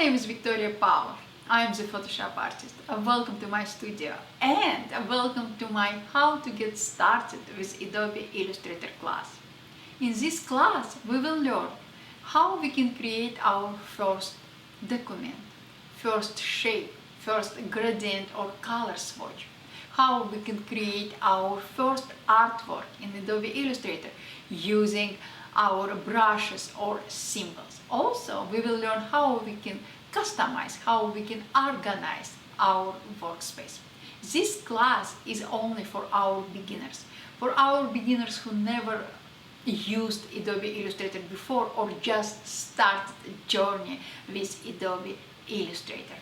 name is Victoria Power. I am the Photoshop artist. Welcome to my studio and welcome to my How to Get Started with Adobe Illustrator class. In this class we will learn how we can create our first document, first shape, first gradient or color swatch, how we can create our first artwork in Adobe Illustrator using our brushes or symbols. Also, we will learn how we can customize, how we can organize our workspace. This class is only for our beginners who never used Adobe Illustrator before or just started a journey with Adobe Illustrator.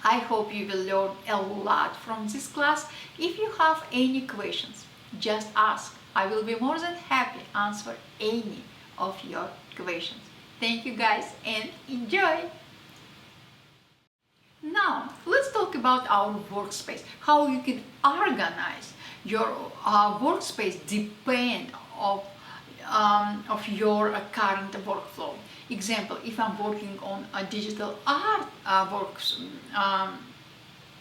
I hope you will learn a lot from this class. If you have any questions, just ask. I will be more than happy to answer any of your questions. Thank you guys and enjoy! Now, let's talk about our workspace. How you can organize your workspace depend of your current workflow. Example, if I'm working on a digital art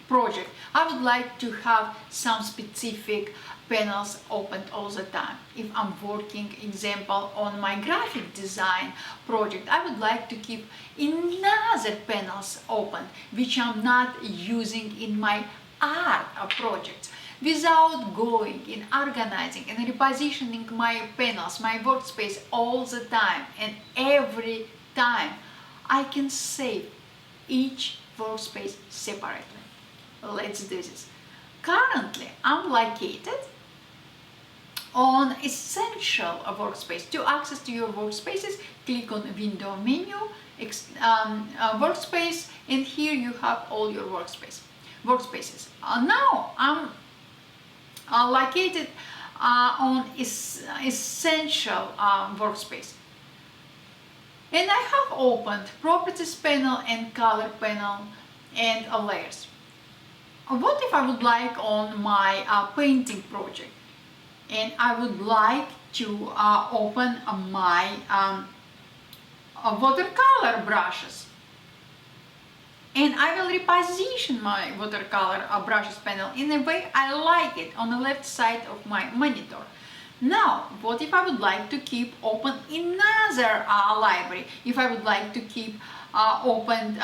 project, I would like to have some specific panels opened all the time. If I'm working, example, on my graphic design project, I would like to keep another panels open which I'm not using in my art projects, without going and organizing and repositioning my panels, my workspace all the time and every time. I can save each workspace separately. Let's do this. Currently, I'm located on Essential workspace. To access to your workspaces, click on Window menu, Workspace, and here you have all your workspaces. Now I'm located on Essential workspace, and I have opened Properties panel and Color panel and Layers. What if I would like on my painting project and I would like to open my watercolor brushes, and I will reposition my watercolor brushes panel in a way I like it on the left side of my monitor. Now, what if I would like to keep open another library? If I would like to keep open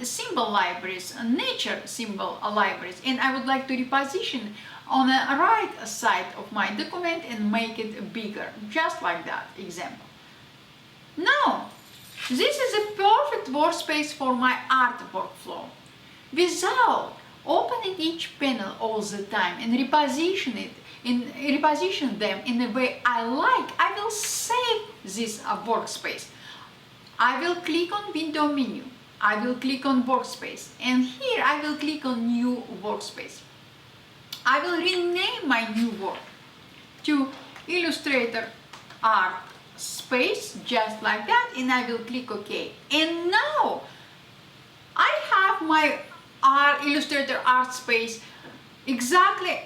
symbol libraries, nature symbol libraries, and I would like to reposition on the right side of my document and make it bigger, just like that example. Now, this is a perfect workspace for my art workflow. Without opening each panel all the time and reposition them in the way I like, I will save this workspace. I will click on Window menu, I will click on Workspace, and here I will click on New Workspace. I will rename my new work to Illustrator Art Space, just like that, and I will click OK. And now I have my Illustrator Art Space exactly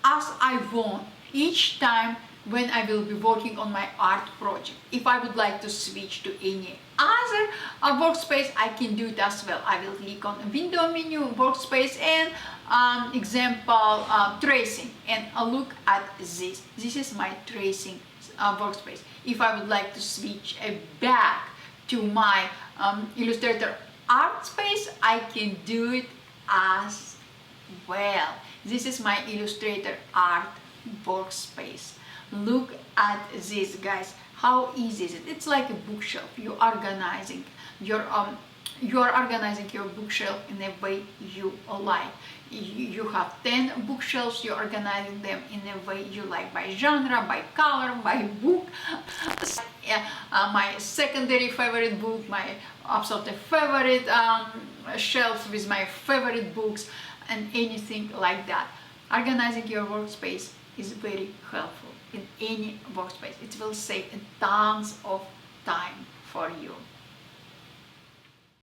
as I want each time when I will be working on my art project. If I would like to switch to any other workspace, I can do it as well. I will click on Window menu, Workspace, and example tracing, and look at this. This is my tracing workspace. If I would like to switch back to my Illustrator Art Space, I can do it as well. This is my Illustrator Art workspace. Look at this, guys. How easy is it? It's like a bookshelf. You're organizing your bookshelf in a way you like. You have 10 bookshelves. You're organizing them in a way you like, by genre, by color, by book. My secondary favorite book, my absolute favorite shelf with my favorite books, and anything like that. Organizing your workspace is very helpful in any workspace. It will save tons of time for you.